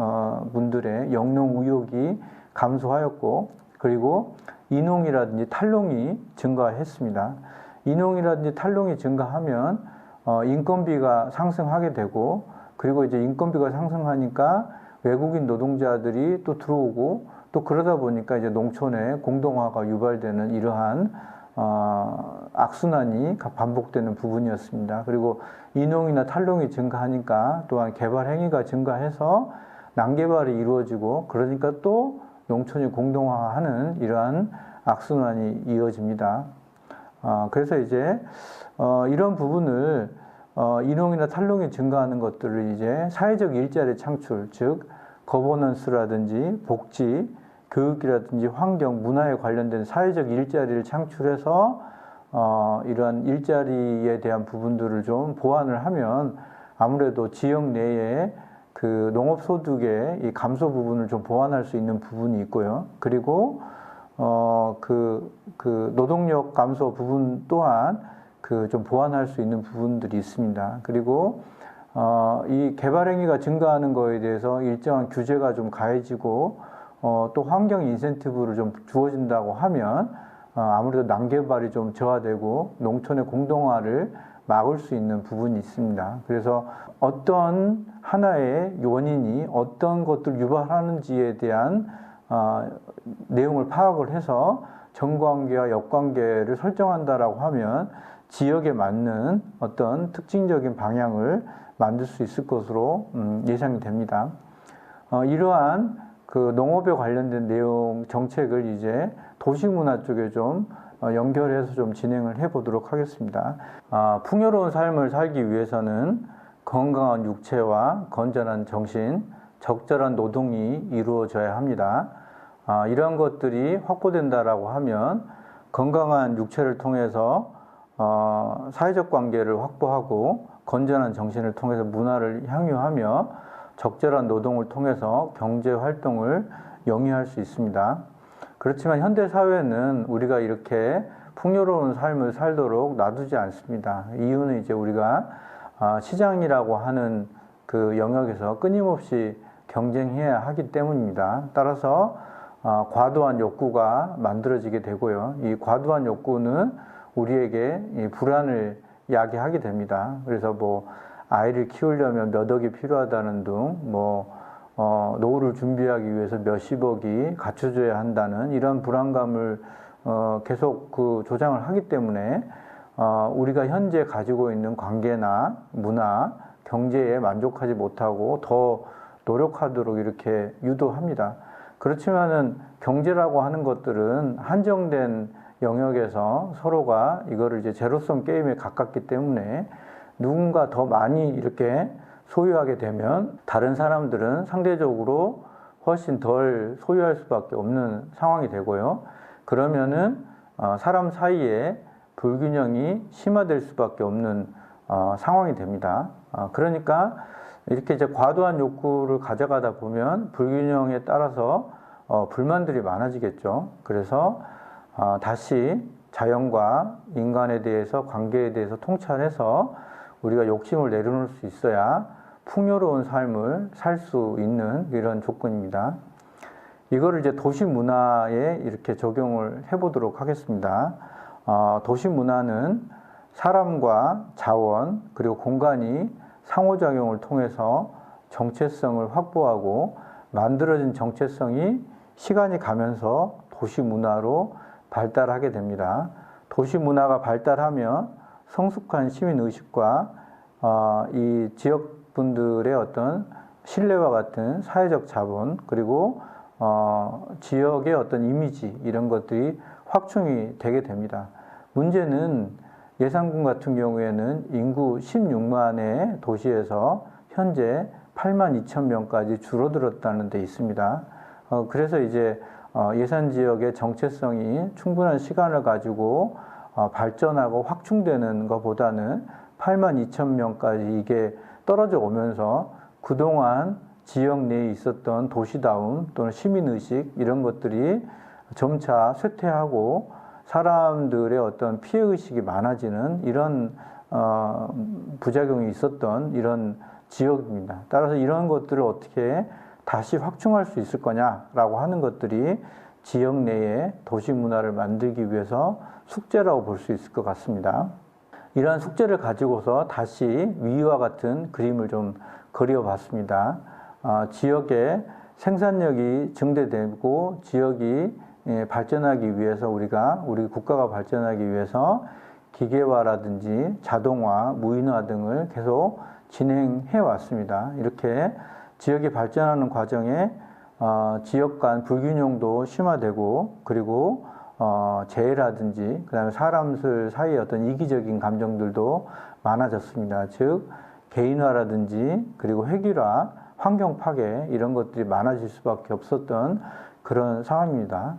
분들의 영농 의욕이 감소하였고, 그리고 인농이라든지 탈농이 증가했습니다. 인농이라든지 탈농이 증가하면 인건비가 상승하게 되고, 그리고 이제 인건비가 상승하니까 외국인 노동자들이 또 들어오고, 또 그러다 보니까 이제 농촌의 공동화가 유발되는 이러한 악순환이 반복되는 부분이었습니다. 그리고 인농이나 탈농이 증가하니까 또한 개발 행위가 증가해서 난개발이 이루어지고, 그러니까 또 농촌이 공동화하는 이러한 악순환이 이어집니다. 그래서 이제 이런 부분을 인농이나 탈농이 증가하는 것들을 이제 사회적 일자리 창출, 즉 거버넌스라든지 복지, 교육이라든지 환경, 문화에 관련된 사회적 일자리를 창출해서 이러한 일자리에 대한 부분들을 좀 보완을 하면 아무래도 지역 내에 농업소득의 이 감소 부분을 좀 보완할 수 있는 부분이 있고요. 그리고 노동력 감소 부분 또한 좀 보완할 수 있는 부분들이 있습니다. 그리고 이 개발 행위가 증가하는 거에 대해서 일정한 규제가 좀 가해지고 또 환경 인센티브를 좀 주어진다고 하면 아무래도 난개발이 좀 저하되고 농촌의 공동화를 막을 수 있는 부분이 있습니다. 그래서 어떤 하나의 원인이 어떤 것들을 유발하는지에 대한 내용을 파악을 해서 정관계와 역관계를 설정한다라고 하면 지역에 맞는 어떤 특징적인 방향을 만들 수 있을 것으로 예상이 됩니다. 이러한 그 농업에 관련된 내용 정책을 이제 도시문화 쪽에 좀 연결해서 좀 진행을 해 보도록 하겠습니다. 풍요로운 삶을 살기 위해서는 건강한 육체와 건전한 정신, 적절한 노동이 이루어져야 합니다. 이러한 것들이 확보된다라고 하면 건강한 육체를 통해서 사회적 관계를 확보하고 건전한 정신을 통해서 문화를 향유하며 적절한 노동을 통해서 경제 활동을 영위할 수 있습니다. 그렇지만 현대 사회는 우리가 이렇게 풍요로운 삶을 살도록 놔두지 않습니다. 이유는 이제 우리가 시장이라고 하는 그 영역에서 끊임없이 경쟁해야 하기 때문입니다. 따라서 과도한 욕구가 만들어지게 되고요. 이 과도한 욕구는 우리에게 이 불안을 야기하게 됩니다. 그래서 뭐 아이를 키우려면 몇 억이 필요하다는 등 노후를 준비하기 위해서 몇십억이 갖춰져야 한다는 이런 불안감을 계속 그 조장을 하기 때문에 우리가 현재 가지고 있는 관계나 문화, 경제에 만족하지 못하고 더 노력하도록 이렇게 유도합니다. 그렇지만은 경제라고 하는 것들은 한정된 영역에서 서로가 이거를 이제 제로섬 게임에 가깝기 때문에 누군가 더 많이 이렇게 소유하게 되면 다른 사람들은 상대적으로 훨씬 덜 소유할 수밖에 없는 상황이 되고요. 그러면은 사람 사이에 불균형이 심화될 수밖에 없는 상황이 됩니다. 그러니까 이렇게 이제 과도한 욕구를 가져가다 보면 불균형에 따라서 불만들이 많아지겠죠. 그래서 다시 자연과 인간에 대해서 관계에 대해서 통찰해서 우리가 욕심을 내려놓을 수 있어야 풍요로운 삶을 살 수 있는 이런 조건입니다. 이거를 이제 도시 문화에 이렇게 적용을 해보도록 하겠습니다. 도시 문화는 사람과 자원 그리고 공간이 상호작용을 통해서 정체성을 확보하고 만들어진 정체성이 시간이 가면서 도시 문화로 발달하게 됩니다. 도시 문화가 발달하면 성숙한 시민 의식과 이 지역분들의 어떤 신뢰와 같은 사회적 자본 그리고 지역의 어떤 이미지 이런 것들이 확충이 되게 됩니다. 문제는 예산군 같은 경우에는 인구 16만의 도시에서 현재 8만 2천 명까지 줄어들었다는 데 있습니다. 그래서 이제 예산 지역의 정체성이 충분한 시간을 가지고 발전하고 확충되는 것보다는 8만 2천 명까지 이게 떨어져 오면서 그동안 지역 내에 있었던 도시다움 또는 시민의식 이런 것들이 점차 쇠퇴하고 사람들의 어떤 피해의식이 많아지는 이런 부작용이 있었던 이런 지역입니다. 따라서 이런 것들을 어떻게 다시 확충할 수 있을 거냐라고 하는 것들이 지역 내에 도시 문화를 만들기 위해서 숙제라고 볼 수 있을 것 같습니다. 이러한 숙제를 가지고서 다시 위와 같은 그림을 좀 그려봤습니다. 지역의 생산력이 증대되고 지역이 발전하기 위해서 우리 국가가 발전하기 위해서 기계화라든지 자동화, 무인화 등을 계속 진행해 왔습니다. 이렇게 지역이 발전하는 과정에 지역 간 불균형도 심화되고 그리고 재해라든지 그다음에 사람들 사이의 어떤 이기적인 감정들도 많아졌습니다. 즉 개인화라든지 그리고 획일화, 환경 파괴 이런 것들이 많아질 수밖에 없었던 그런 상황입니다.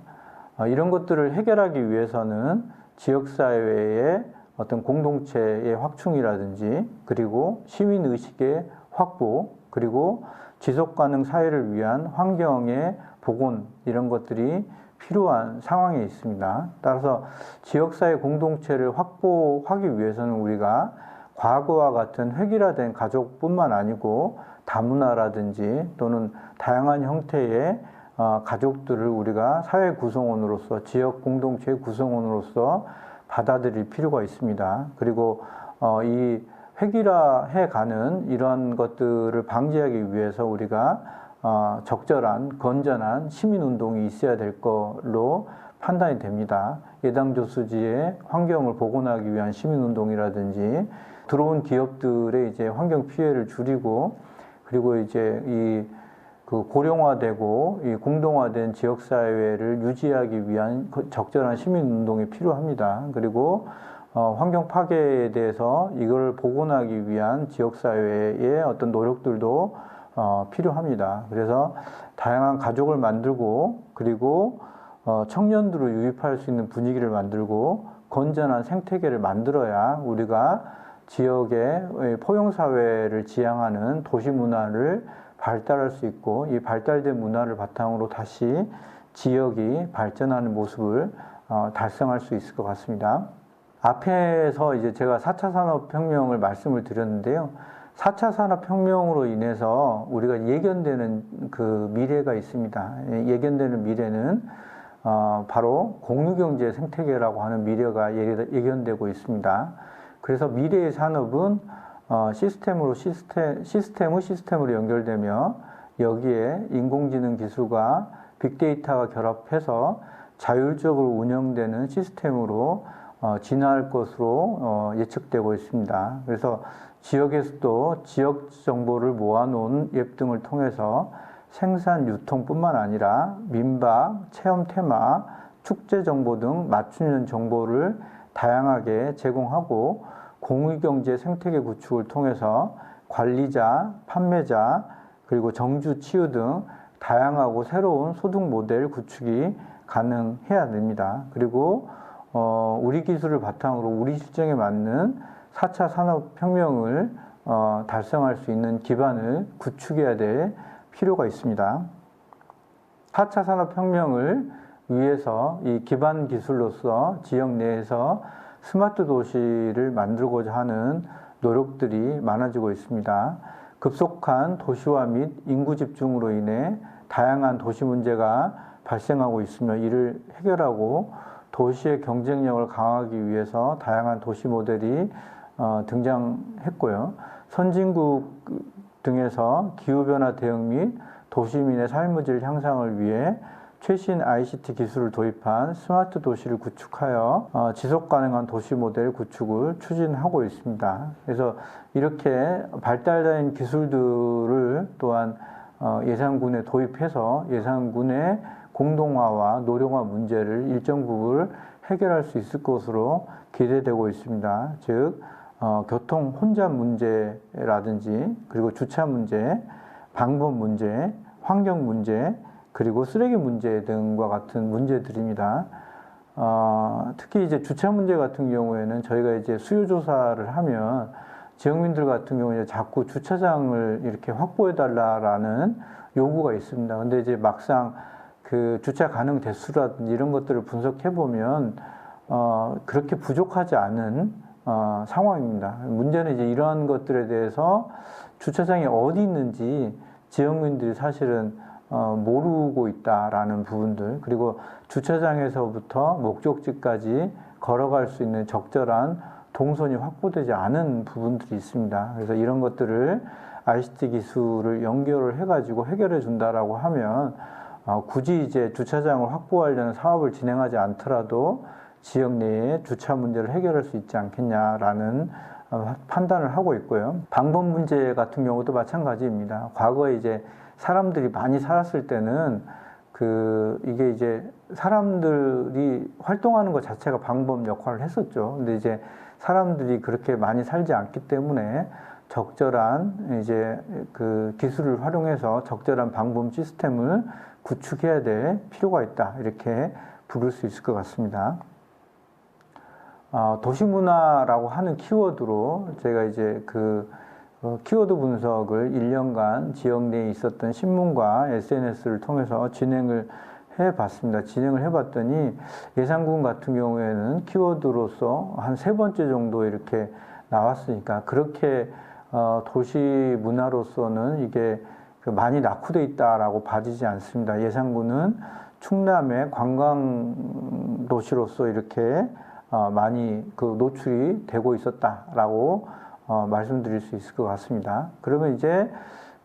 이런 것들을 해결하기 위해서는 지역사회의 어떤 공동체의 확충이라든지 그리고 시민의식의 확보 그리고 지속가능 사회를 위한 환경의 복원 이런 것들이 필요한 상황에 있습니다. 따라서 지역사회 공동체를 확보하기 위해서는 우리가 과거와 같은 획일화된 가족뿐만 아니고 다문화라든지 또는 다양한 형태의 가족들을 우리가 사회 구성원으로서 지역 공동체의 구성원으로서 받아들일 필요가 있습니다. 그리고 이 획일화해 가는 이런 것들을 방지하기 위해서 우리가 적절한 건전한 시민운동이 있어야 될 걸로 판단이 됩니다. 예당조수지의 환경을 복원하기 위한 시민운동이라든지 들어온 기업들의 이제 환경 피해를 줄이고 그리고 이제 그 고령화되고 이 공동화된 지역사회를 유지하기 위한 적절한 시민운동이 필요합니다. 그리고 환경 파괴에 대해서 이걸 복원하기 위한 지역사회의 어떤 노력들도 필요합니다. 그래서 다양한 가족을 만들고 그리고 청년들을 유입할 수 있는 분위기를 만들고 건전한 생태계를 만들어야 우리가 지역의 포용사회를 지향하는 도시 문화를 발달할 수 있고 이 발달된 문화를 바탕으로 다시 지역이 발전하는 모습을 달성할 수 있을 것 같습니다. 앞에서 이제 제가 4차 산업혁명을 말씀을 드렸는데요. 4차 산업혁명으로 인해서 우리가 예견되는 그 미래가 있습니다. 예견되는 미래는 바로 공유경제 생태계라고 하는 미래가 예견되고 있습니다. 그래서 미래의 산업은 시스템으로 연결되며 여기에 인공지능 기술과 빅데이터가 결합해서 자율적으로 운영되는 시스템으로 진화할 것으로 예측되고 있습니다. 그래서 지역에서도 지역 정보를 모아놓은 앱 등을 통해서 생산, 유통뿐만 아니라 민박, 체험 테마, 축제 정보 등 맞춤형 정보를 다양하게 제공하고 공유경제 생태계 구축을 통해서 관리자, 판매자, 그리고 정주, 치유 등 다양하고 새로운 소득 모델 구축이 가능해야 됩니다. 그리고 우리 기술을 바탕으로 우리 실정에 맞는 4차 산업혁명을 달성할 수 있는 기반을 구축해야 될 필요가 있습니다. 4차 산업혁명을 위해서 이 기반 기술로서 지역 내에서 스마트 도시를 만들고자 하는 노력들이 많아지고 있습니다. 급속한 도시화 및 인구 집중으로 인해 다양한 도시 문제가 발생하고 있으며 이를 해결하고 도시의 경쟁력을 강화하기 위해서 다양한 도시 모델이 등장했고요. 선진국 등에서 기후변화 대응 및 도시민의 삶의 질 향상을 위해 최신 ICT 기술을 도입한 스마트 도시를 구축하여 지속 가능한 도시 모델 구축을 추진하고 있습니다. 그래서 이렇게 발달된 기술들을 또한 예산군에 도입해서 예산군의 공동화와 노령화 문제를 일정 부분 해결할 수 있을 것으로 기대되고 있습니다. 즉 교통 혼잡 문제라든지 그리고 주차 문제, 방법 문제, 환경 문제, 그리고 쓰레기 문제 등과 같은 문제들입니다. 특히 이제 주차 문제 같은 경우에는 저희가 이제 수요 조사를 하면 지역민들 같은 경우에 자꾸 주차장을 이렇게 확보해 달라라는 요구가 있습니다. 근데 이제 막상 그 주차 가능 대수라든지 이런 것들을 분석해 보면 그렇게 부족하지 않은 상황입니다. 문제는 이제 이러한 것들에 대해서 주차장이 어디 있는지 지역민들이 사실은 모르고 있다라는 부분들, 그리고 주차장에서부터 목적지까지 걸어갈 수 있는 적절한 동선이 확보되지 않은 부분들이 있습니다. 그래서 이런 것들을 ICT 기술을 연결을 해가지고 해결해 준다라고 하면 굳이 이제 주차장을 확보하려는 사업을 진행하지 않더라도 지역 내에 주차 문제를 해결할 수 있지 않겠냐라는 판단을 하고 있고요. 방법 문제 같은 경우도 마찬가지입니다. 과거에 이제 사람들이 많이 살았을 때는 이게 이제 사람들이 활동하는 것 자체가 방법 역할을 했었죠. 근데 이제 사람들이 그렇게 많이 살지 않기 때문에 적절한 이제 그 기술을 활용해서 적절한 방법 시스템을 구축해야 될 필요가 있다. 이렇게 부를 수 있을 것 같습니다. 도시문화라고 하는 키워드로 제가 이제 키워드 분석을 1년간 지역 내에 있었던 신문과 SNS를 통해서 진행을 해봤습니다. 진행을 해봤더니 예산군 같은 경우에는 키워드로서 한 3번째 정도 이렇게 나왔으니까 그렇게 도시 문화로서는 이게 많이 낙후돼 있다라고 봐지지 않습니다. 예산군은 충남의 관광 도시로서 이렇게 많이 그 노출이 되고 있었다라고 말씀드릴 수 있을 것 같습니다. 그러면 이제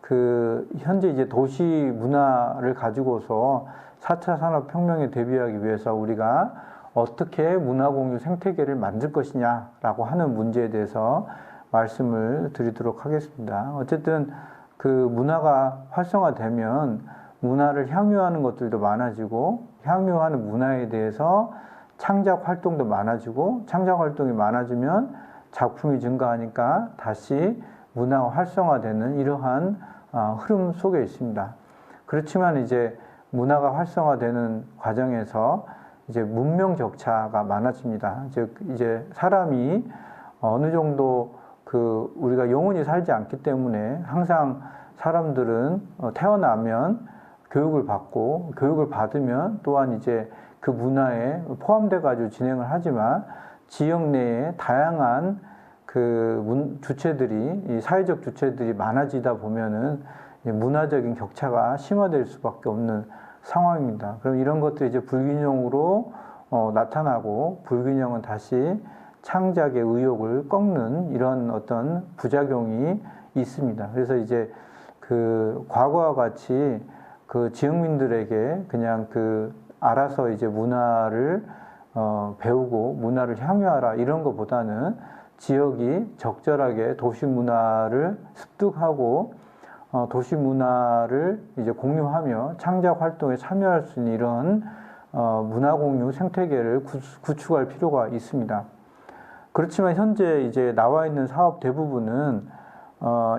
그 현재 이제 도시 문화를 가지고서 4차 산업혁명에 대비하기 위해서 우리가 어떻게 문화공유 생태계를 만들 것이냐라고 하는 문제에 대해서 말씀을 드리도록 하겠습니다. 어쨌든 그 문화가 활성화되면 문화를 향유하는 것들도 많아지고 향유하는 문화에 대해서 창작 활동도 많아지고 창작 활동이 많아지면 작품이 증가하니까 다시 문화가 활성화되는 이러한 흐름 속에 있습니다. 그렇지만 이제 문화가 활성화되는 과정에서 이제 문명 격차가 많아집니다. 즉 이제 사람이 어느 정도 그 우리가 영원히 살지 않기 때문에 항상 사람들은 태어나면 교육을 받고 교육을 받으면 또한 이제 그 문화에 포함돼 가지고 진행을 하지만 지역 내에 다양한 그 주체들이 이 사회적 주체들이 많아지다 보면은 문화적인 격차가 심화될 수밖에 없는 상황입니다. 그럼 이런 것들이 이제 불균형으로 나타나고 불균형은 다시 창작의 의욕을 꺾는 이런 어떤 부작용이 있습니다. 그래서 이제 그 과거와 같이 그 지역민들에게 그냥 그 알아서 이제 문화를 배우고 문화를 향유하라 이런 것보다는 지역이 적절하게 도시 문화를 습득하고 도시 문화를 이제 공유하며 창작 활동에 참여할 수 있는 이런 문화 공유 생태계를 구축할 필요가 있습니다. 그렇지만 현재 이제 나와 있는 사업 대부분은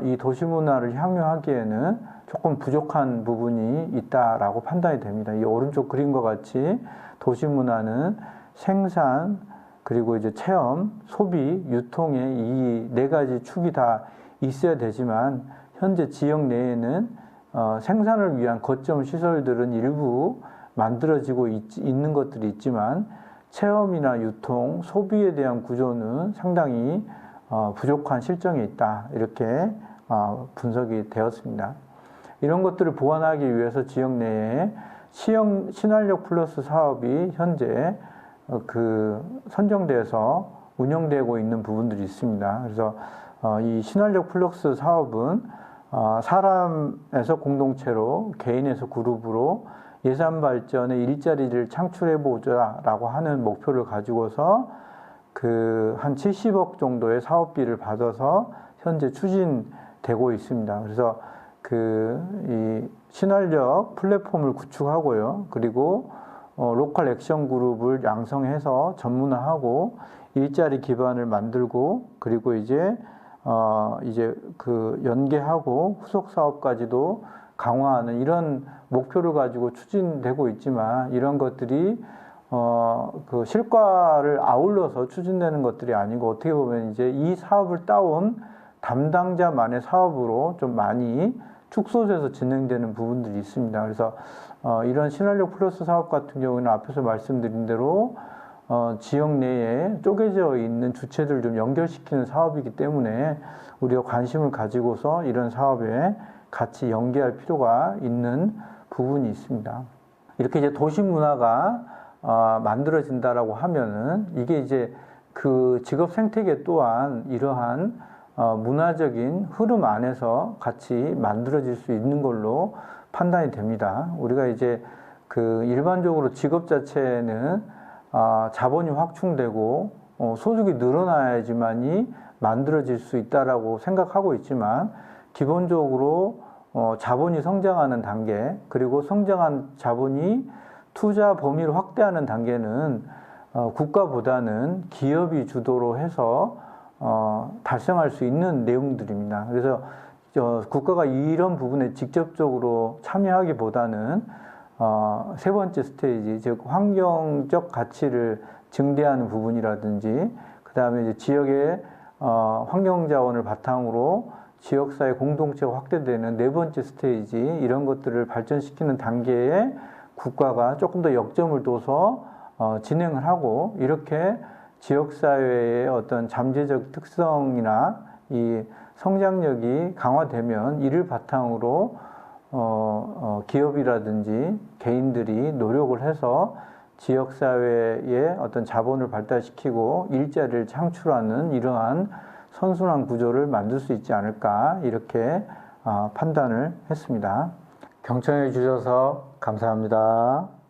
이 도시 문화를 향유하기에는 조금 부족한 부분이 있다라고 판단이 됩니다. 이 오른쪽 그림과 같이 도시 문화는 생산 그리고 이제 체험, 소비, 유통의 이 네 가지 축이 다 있어야 되지만 현재 지역 내에는 생산을 위한 거점 시설들은 일부 만들어지고 있는 것들이 있지만 체험이나 유통, 소비에 대한 구조는 상당히 부족한 실정에 있다. 이렇게 분석이 되었습니다. 이런 것들을 보완하기 위해서 지역 내에 신활력 플러스 사업이 현재 그 선정돼서 운영되고 있는 부분들이 있습니다. 그래서 이 신활력 플러스 사업은 사람에서 공동체로 개인에서 그룹으로 예산 발전의 일자리를 창출해보자라고 하는 목표를 가지고서 그 한 70억 정도의 사업비를 받아서 현재 추진되고 있습니다. 그래서 이 신활력 플랫폼을 구축하고요. 그리고 로컬 액션 그룹을 양성해서 전문화하고 일자리 기반을 만들고 그리고 이제 그 연계하고 후속 사업까지도 강화하는 이런 목표를 가지고 추진되고 있지만 이런 것들이 그 실과를 아울러서 추진되는 것들이 아니고 어떻게 보면 이제 이 사업을 따온 담당자만의 사업으로 좀 많이 축소돼서 진행되는 부분들이 있습니다. 그래서 이런 신활력 플러스 사업 같은 경우는 앞에서 말씀드린 대로 지역 내에 쪼개져 있는 주체들을 좀 연결시키는 사업이기 때문에 우리가 관심을 가지고서 이런 사업에 같이 연계할 필요가 있는 부분이 있습니다. 이렇게 이제 도시 문화가 만들어진다라고 하면은 이게 이제 그 직업 생태계 또한 이러한 문화적인 흐름 안에서 같이 만들어질 수 있는 걸로 판단이 됩니다. 우리가 이제 그 일반적으로 직업 자체는 자본이 확충되고 소득이 늘어나야지만이 만들어질 수 있다라고 생각하고 있지만 기본적으로 자본이 성장하는 단계 그리고 성장한 자본이 투자 범위를 확대하는 단계는 국가보다는 기업이 주도로 해서 달성할 수 있는 내용들입니다. 그래서 국가가 이런 부분에 직접적으로 참여하기보다는 세 번째 스테이지, 즉 환경적 가치를 증대하는 부분이라든지 그 다음에 이제 지역의 환경자원을 바탕으로 지역사회 공동체가 확대되는 네 번째 스테이지 이런 것들을 발전시키는 단계에 국가가 조금 더 역점을 둬서 진행을 하고 이렇게 지역사회의 어떤 잠재적 특성이나 이 성장력이 강화되면 이를 바탕으로 기업이라든지 개인들이 노력을 해서 지역사회의 어떤 자본을 발달시키고 일자리를 창출하는 이러한 선순환 구조를 만들 수 있지 않을까 이렇게 판단을 했습니다. 경청해 주셔서 감사합니다.